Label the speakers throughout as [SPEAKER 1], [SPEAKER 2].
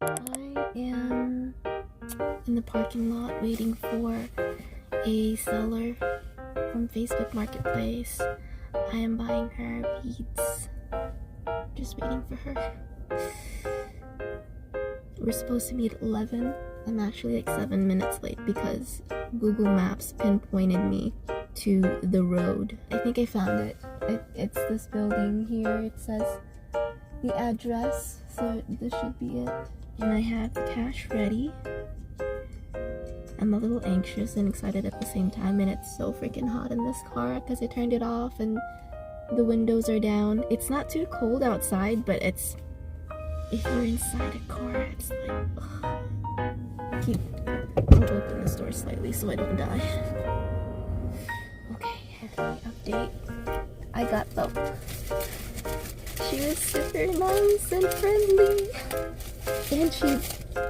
[SPEAKER 1] I am in the parking lot waiting for a seller from Facebook Marketplace. I am buying her beads. Just waiting for her. We're supposed to meet at 11. I'm actually like 7 minutes late because Google Maps pinpointed me to the road. I think I found it. It's this building here. It says the address, so this should be it. And I have the cash ready. I'm a little anxious and excited at the same time, and it's so freaking hot in this car because I turned it off and the windows are down. It's not too cold outside, but it's, if you're inside a car, it's like, ugh. I'll open this door slightly so I don't die. Okay, update. I got them. She was super nice and friendly. And she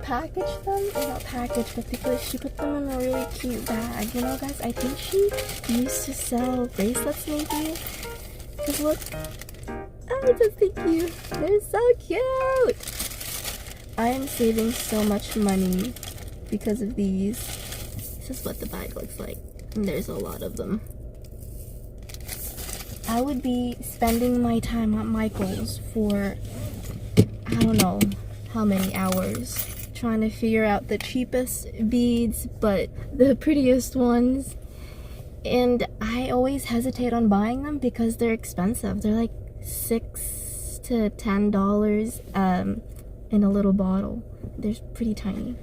[SPEAKER 1] packaged them, not packaged, but because she put them in a really cute bag. You know, guys, I think she used to sell bracelets maybe. Because look, oh, just so cute. They're so cute. I am saving so much money because of these. This is what the bag looks like. And there's a lot of them. I would be spending my time at Michael's for, I don't know how many hours, trying to figure out the cheapest beads, but the prettiest ones. And I always hesitate on buying them because they're expensive. They're like $6 to $10 in a little bottle. They're pretty tiny.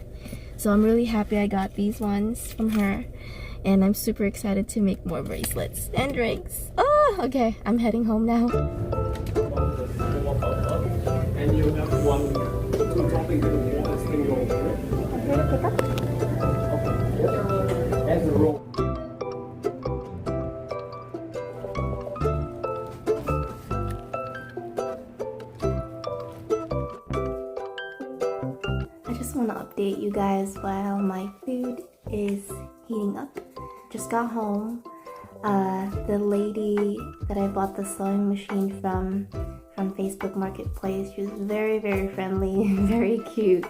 [SPEAKER 1] So I'm really happy I got these ones from her. And I'm super excited to make more bracelets and rings. Oh, okay. I'm heading home now.
[SPEAKER 2] And you have one to drop into the water single. Okay. As a roll.
[SPEAKER 1] I just want to update you guys while my food is heating up. Just got home. The lady that I bought the sewing machine from Facebook Marketplace, she was very, very friendly and very cute.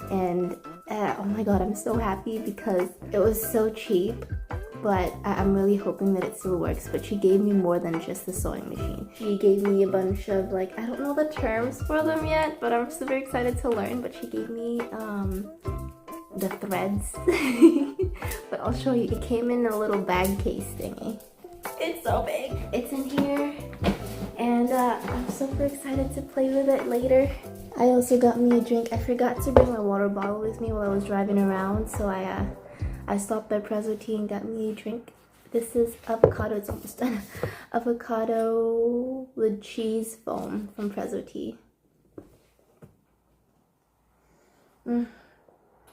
[SPEAKER 1] And oh my god, I'm so happy because it was so cheap. But I'm really hoping that it still works. But she gave me more than just the sewing machine. She gave me a bunch of, like, I don't know the terms for them yet, but I'm super excited to learn. But she gave me the threads. But I'll show you. It came in a little bag case thingy. It's so big. It's in here. And I'm super excited to play with it later. I also got me a drink. I forgot to bring my water bottle with me while I was driving around. So I stopped at Prezzo Tea and got me a drink. This is avocado. It's almost done. Avocado with cheese foam from Prezzo Tea.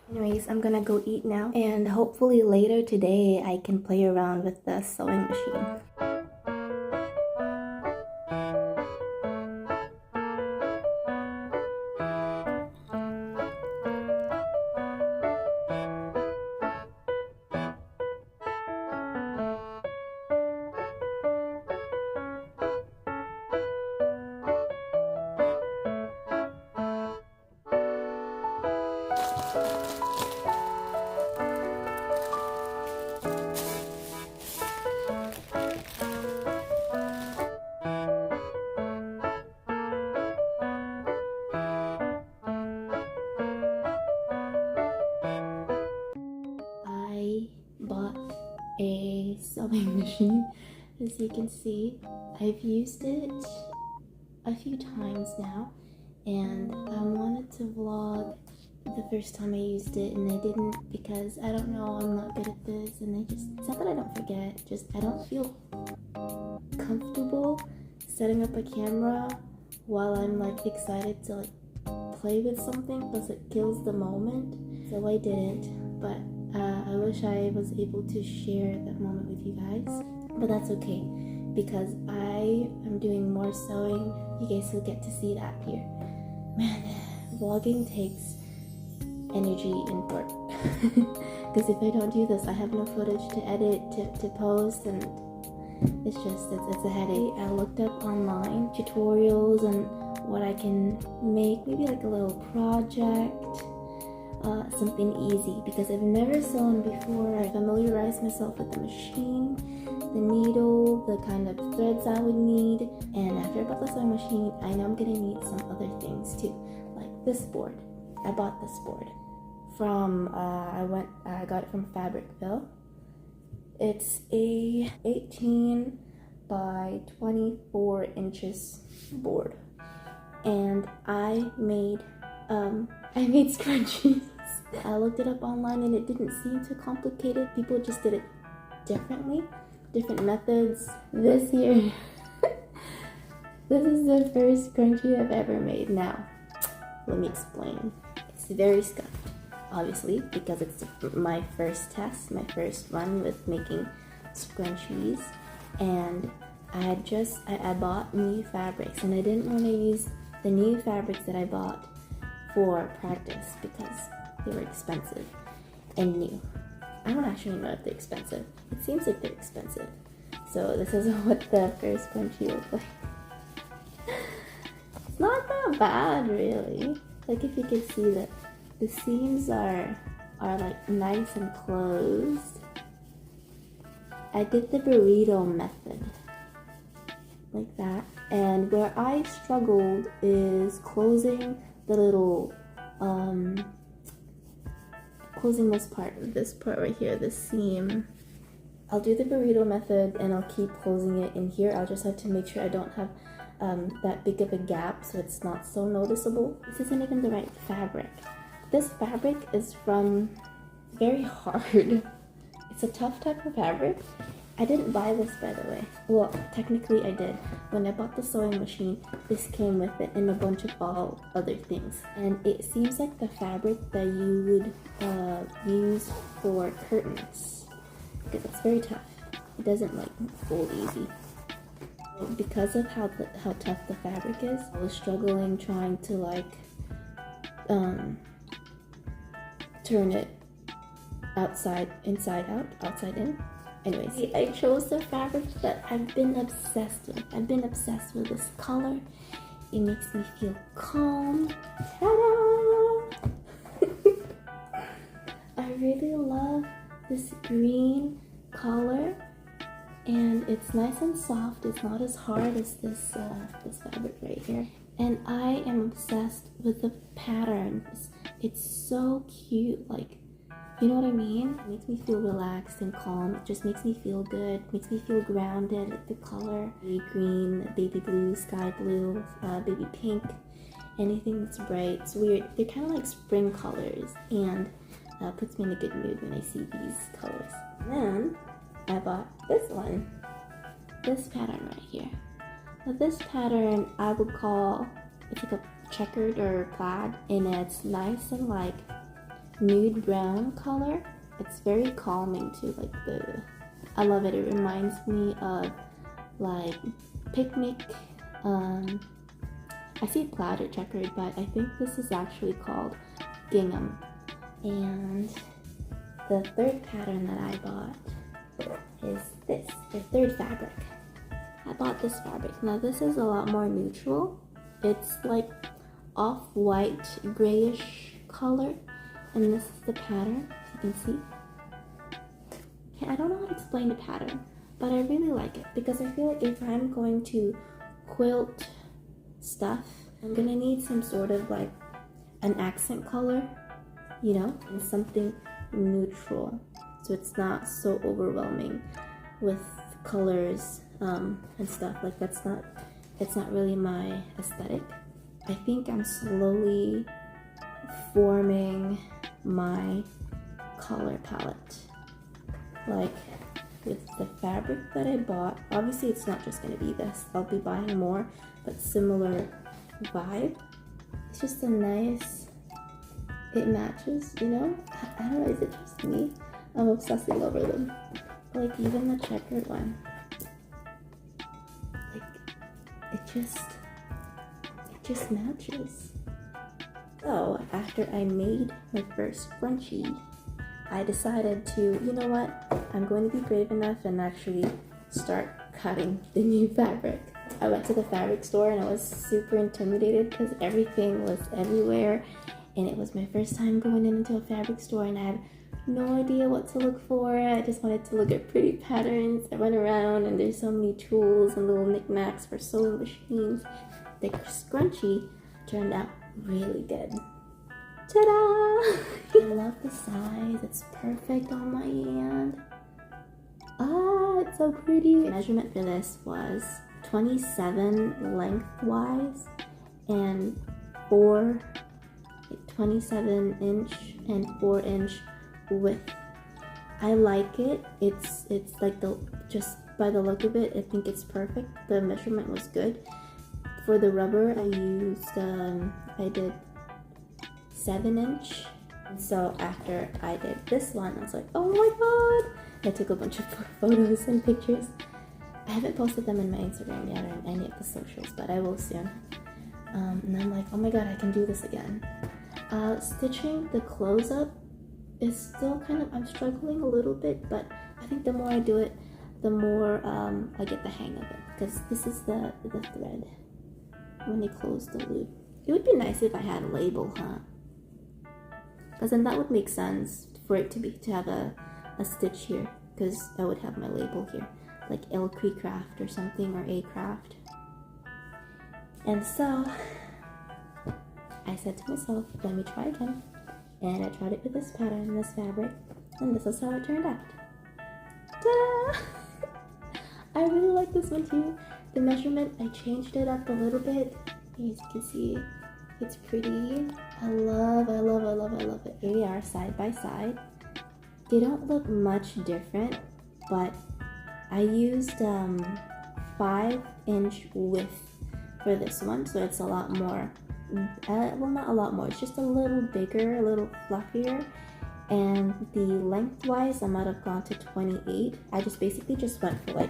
[SPEAKER 1] Anyways, I'm gonna go eat now. And hopefully later today I can play around with the sewing machine. A sewing machine, as you can see. I've used it a few times now, and I wanted to vlog the first time I used it, and I didn't because I don't know, I'm not good at this, and it's not that I don't forget, just I don't feel comfortable setting up a camera while I'm like excited to like play with something, plus it kills the moment, so I didn't. But I wish I was able to share that moment with you guys, but that's okay because I am doing more sewing. You guys will get to see that here. Man, vlogging takes energy and work because if I don't do this, I have no footage to edit, to post, and it's a headache. I looked up online tutorials and what I can make, maybe like a little project, something easy, because I've never sewn before. I familiarized myself with the machine, the needle, the kind of threads I would need, and after I bought the sewing machine, I know I'm gonna need some other things too, like this board. I bought this board from I got it from Fabricville. It's a 18 by 24 inches board, and I made scrunchies. I looked it up online and it didn't seem too complicated. People just did it differently, different methods. This here, this is the first scrunchie I've ever made. Now, let me explain. It's very scuffed, obviously, because it's my first test, my first run with making scrunchies, and I bought new fabrics, and I didn't want to use the new fabrics that I bought for practice because they were expensive and new. I don't actually know if they're expensive. It seems like they're expensive. So this is what the first scrunchie looks like. It's not that bad, really. Like, if you can see that the seams are like nice and closed. I did the burrito method, like that. And where I struggled is closing the little, closing this part right here, this seam. I'll do the burrito method and I'll keep closing it in here. I'll just have to make sure I don't have that big of a gap so it's not so noticeable. This isn't even the right fabric. This fabric is from very hard. It's a tough type of fabric. I didn't buy this, by the way. Well, technically I did. When I bought the sewing machine, this came with it and a bunch of all other things. And it seems like the fabric that you would use for curtains, because it's very tough. It doesn't like fold easy. Because of how tough the fabric is, I was struggling trying to like turn it inside out, outside in. Anyways, I chose the fabric that I've been obsessed with. I've been obsessed with this color. It makes me feel calm. Ta-da! I really love this green color, and it's nice and soft. It's not as hard as this fabric right here. And I am obsessed with the pattern. It's so cute, like, you know what I mean? It makes me feel relaxed and calm. It just makes me feel good. It makes me feel grounded. Like the color, green, baby blue, sky blue, baby pink, anything that's bright. It's weird. They're kind of like spring colors, and puts me in a good mood when I see these colors. And then I bought this one, this pattern right here. Now this pattern I would call, it's like a checkered or plaid, and it's nice and like nude brown color. It's very calming too, like I love it. It reminds me of like picnic. I see plaid or checkered, but I think this is actually called gingham. And the third pattern that I bought is this, the third fabric. I bought this fabric. Now this is a lot more neutral. It's like off-white grayish color, and this is the pattern, as you can see. Okay, I don't know how to explain the pattern, but I really like it because I feel like if I'm going to quilt stuff, I'm gonna need some sort of like an accent color, you know, and something neutral, so it's not so overwhelming with colors and stuff. Like it's not really my aesthetic. I think I'm slowly forming my color palette, like with the fabric that I bought. Obviously it's not just gonna be this, I'll be buying more, but similar vibe. It's just a nice, it matches, you know? I don't know, is it just me? I'm obsessing over them. Like even the checkered one, like it just matches. So after I made my first scrunchie, I decided to, you know what, I'm going to be brave enough and actually start cutting the new fabric. I went to the fabric store and I was super intimidated because everything was everywhere, and it was my first time going into a fabric store and I had no idea what to look for. I just wanted to look at pretty patterns. I went around and there's so many tools and little knickknacks for sewing machines. The scrunchie turned out really good. Ta-da! I love the size. It's perfect on my hand. Ah, it's so pretty. The measurement for this was 27 lengthwise and 27 inch and 4 inch width. I like it. It's like just by the look of it, I think it's perfect. The measurement was good. For the rubber, I used I did 7 inch. And so after I did this one, I was like, oh my god! I took a bunch of photos and pictures. I haven't posted them in my Instagram yet or in any of the socials, but I will soon. And I'm like, oh my god, I can do this again. Stitching the close up is still kind of, I'm struggling a little bit, but I think the more I do it, the more I get the hang of it. Because this is the thread when you close the loop. It would be nice if I had a label, huh? Because then that would make sense for it to have a stitch here, because I would have my label here, like Elcree Craft or something, or A Craft. And so I said to myself, let me try again. And I tried it with this pattern, this fabric, and this is how it turned out. Ta-da! I really like this one too. The measurement, I changed it up a little bit. As you can see, it's pretty. I love it. Here we are, side by side. They don't look much different, but I used 5 inch width for this one, so it's a lot more. Well, not a lot more, it's just a little bigger, a little fluffier. And the lengthwise, I might have gone to 28. I basically went for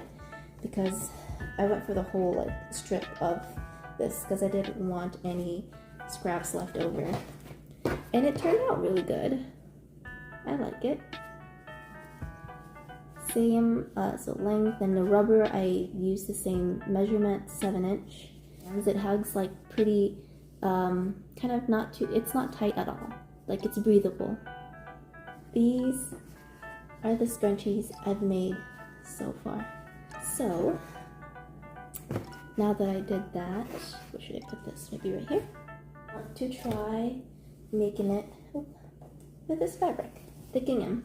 [SPEAKER 1] because I went for the whole strip of this because I didn't want any scraps left over. And it turned out really good. I like it. Same, so length, and the rubber, I used the same measurement, 7 inch. And it hugs pretty, kind of not too, it's not tight at all. It's breathable. These are the scrunchies I've made so far. So, now that I did that, where should I put this? Maybe right here? I want to try making it with this fabric, the gingham.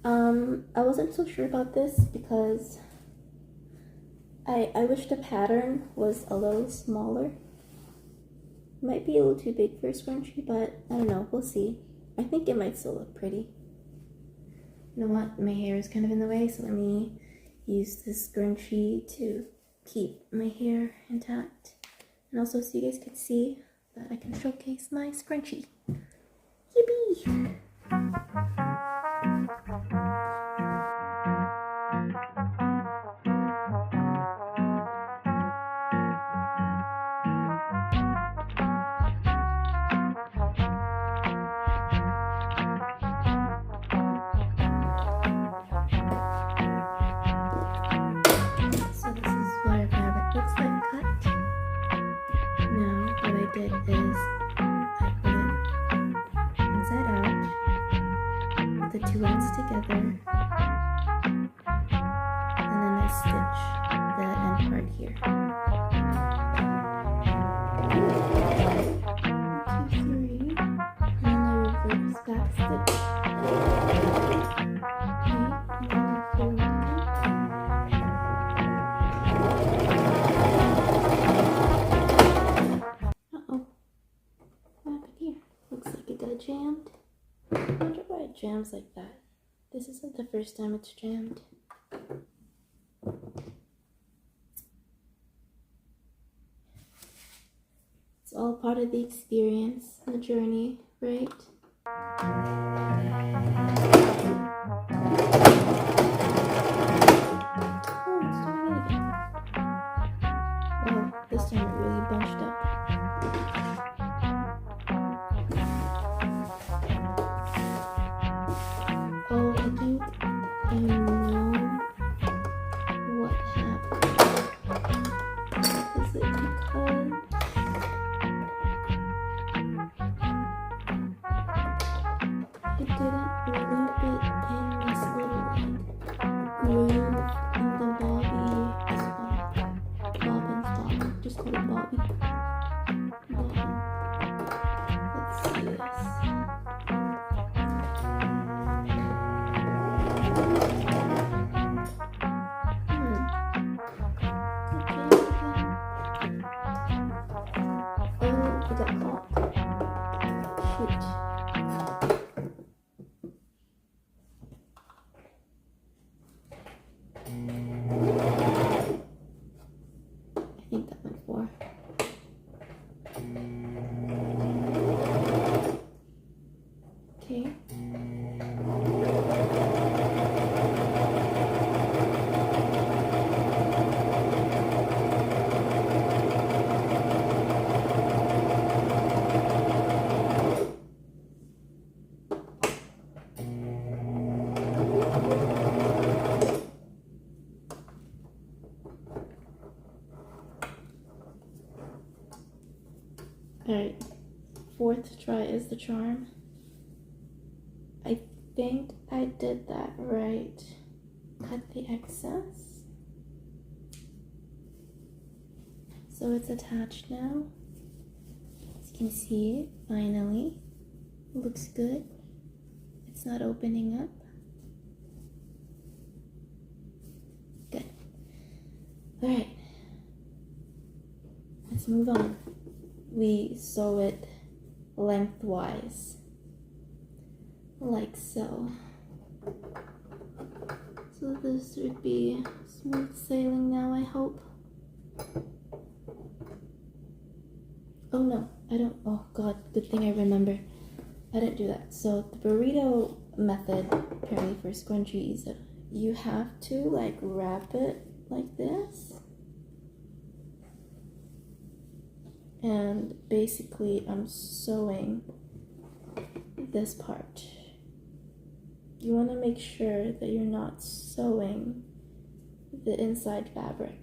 [SPEAKER 1] I wasn't so sure about this because I wish the pattern was a little smaller. Might be a little too big for a scrunchie, but I don't know, we'll see. I think it might still look pretty. You know what, my hair is kind of in the way, so let me use this scrunchie to keep my hair intact. And also so you guys can see that I can showcase my scrunchie. Yippee! Did is I put it inside out, put the two ends together, and then I stitch the end part here. 1, 2, 3, and then I reverse back stitch. Jammed. I wonder why it jams like that. This isn't the first time it's jammed. It's all part of the experience, the journey, right? Oh, it's doing it again. Well, this time it really bunched up. Oh, I think I know what happened. Oh, I got caught. Shoot. I think that went for. Okay. Alright, fourth try is the charm. I think I did that right. Cut the excess. So it's attached now. As you can see, finally. Looks good. It's not opening up. Good. Alright. Let's move on. We sew it lengthwise, like so. So this would be smooth sailing now, I hope. Oh no, I don't, oh god, good thing I remember. I didn't do that. So the burrito method, apparently for scrunchies, you have to like wrap it like this. And basically I'm sewing this part. You want to make sure that you're not sewing the inside fabric.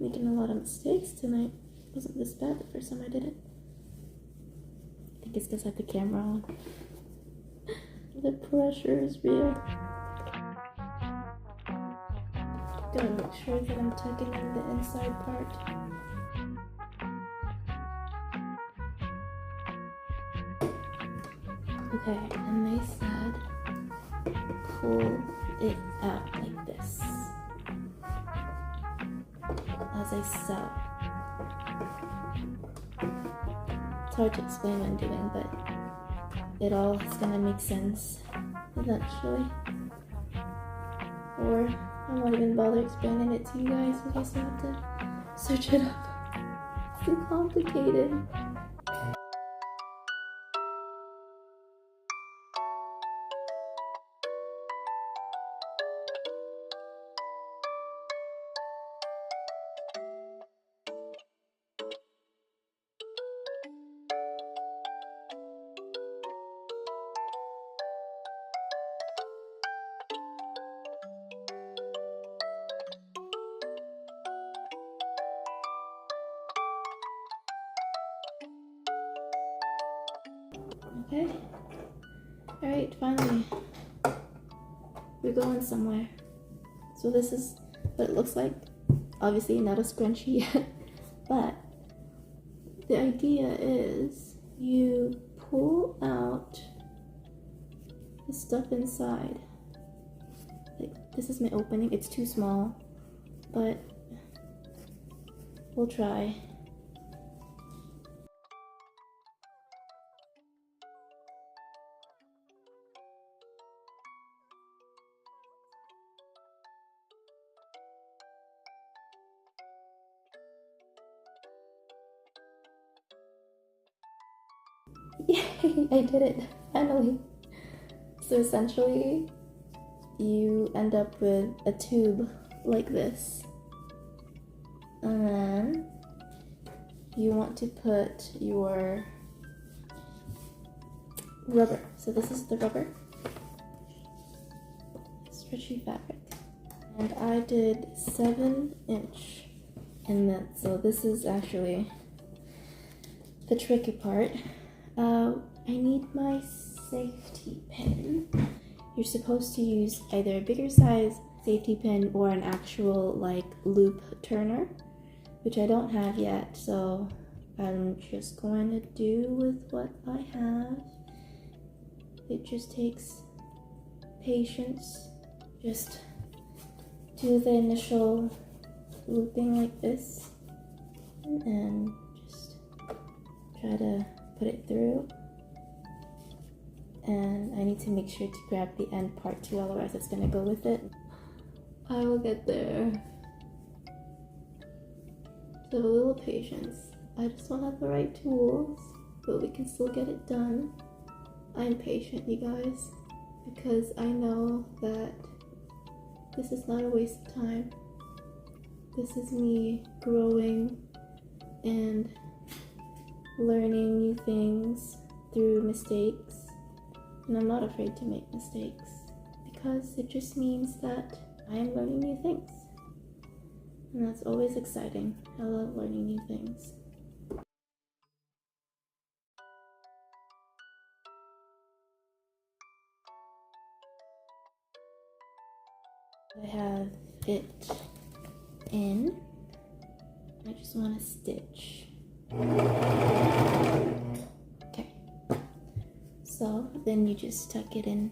[SPEAKER 1] Making a lot of mistakes tonight. It wasn't this bad the first time I did it. I think it's because I have the camera on. The pressure is real. Gotta make sure that I'm tucking in the inside part. Okay, and they said pull it out like this as I sew. It's hard to explain what I'm doing, but it all is gonna make sense eventually. Or I won't even bother explaining it to you guys. I guess I have to search it up. It's too complicated. Okay. Alright, finally. We're going somewhere. So this is what it looks like. Obviously not a scrunchie yet, but the idea is you pull out the stuff inside. Like, this is my opening. It's too small, but we'll try. Yay, I did it, finally. So essentially, you end up with a tube like this. And then you want to put your rubber. So this is the rubber. Stretchy fabric. And I did 7-inch. And then, so this is actually the tricky part. I need my safety pin. You're supposed to use either a bigger size safety pin or an actual like loop turner. which I don't have yet, so I'm just going to do with what I have. It just takes patience. Just do the initial looping like this and just try to put it through. And I need to make sure to grab the end part too, otherwise it's gonna go with it. I will get there. So a little patience. I just don't have the right tools, but we can still get it done. I'm patient, you guys, because I know that this is not a waste of time. This is me growing and learning new things through mistakes. And I'm not afraid to make mistakes because it just means that I am learning new things. And that's always exciting. I love learning new things. I have it in. I just want to stitch. Okay. So then you just tuck it in,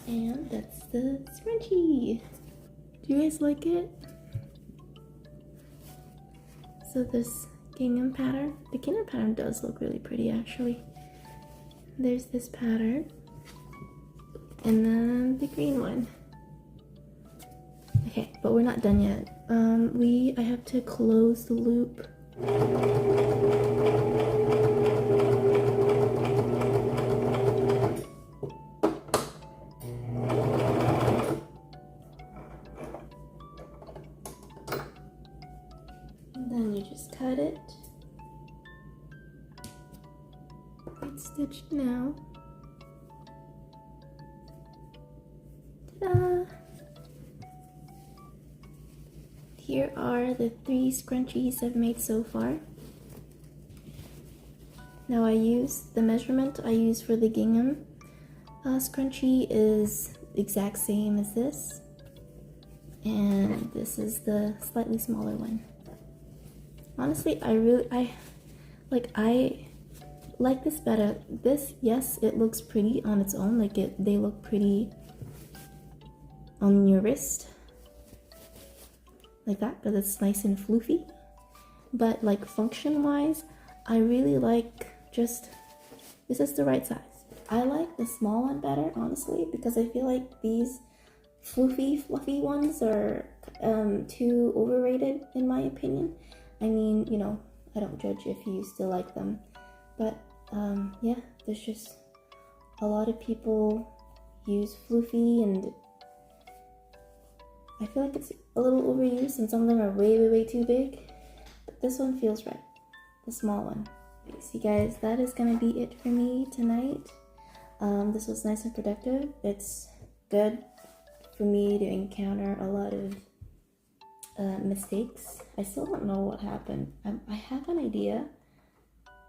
[SPEAKER 1] and that's the scrunchie. Do you guys like it? So this gingham pattern, the gingham pattern does look really pretty actually. There's this pattern, and then the green one. Okay, but we're not done yet. I have to close the loop. And then you just cut it. It's stitched now. Ta-da! Here are the 3 scrunchies I've made so far. Now I use the measurement I use for the gingham scrunchie is the exact same as this, and this is the slightly smaller one. Honestly, I like this better. This, yes, it looks pretty on its own, like they look pretty on your wrist. Like that, because it's nice and floofy. But like function wise, I really like this is the right size. I like the small one better, honestly, because I feel like these floofy, fluffy ones are too overrated in my opinion. I mean, you know, I don't judge if you still like them, but yeah, there's just a lot of people use floofy, and I feel like it's a little overused, and some of them are way too big. But this one feels right, the small one. So guys, that is gonna be it for me tonight. This was nice and productive. It's good for me to encounter a lot of mistakes. I still don't know what happened. I have an idea.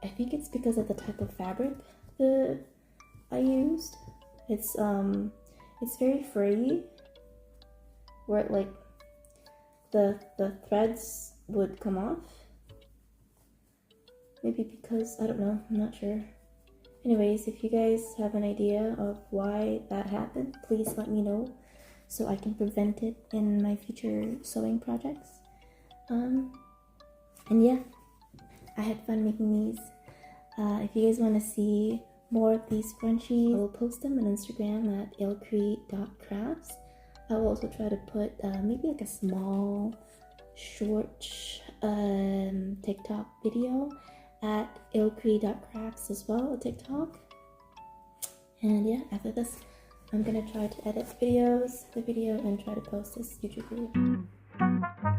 [SPEAKER 1] I think it's because of the type of fabric that I used. It's very furry, where like the threads would come off. Maybe because, I don't know, I'm not sure. Anyways, if you guys have an idea of why that happened, please let me know so I can prevent it in my future sewing projects. And yeah, I had fun making these. If you guys want to see more of these scrunchies, I will post them on Instagram at ilcrete.crafts. I will also try to put maybe like a small, short TikTok video at ilcrete.crafts as well, on TikTok. And yeah, after this, I'm gonna try to edit the video and try to post this YouTube video.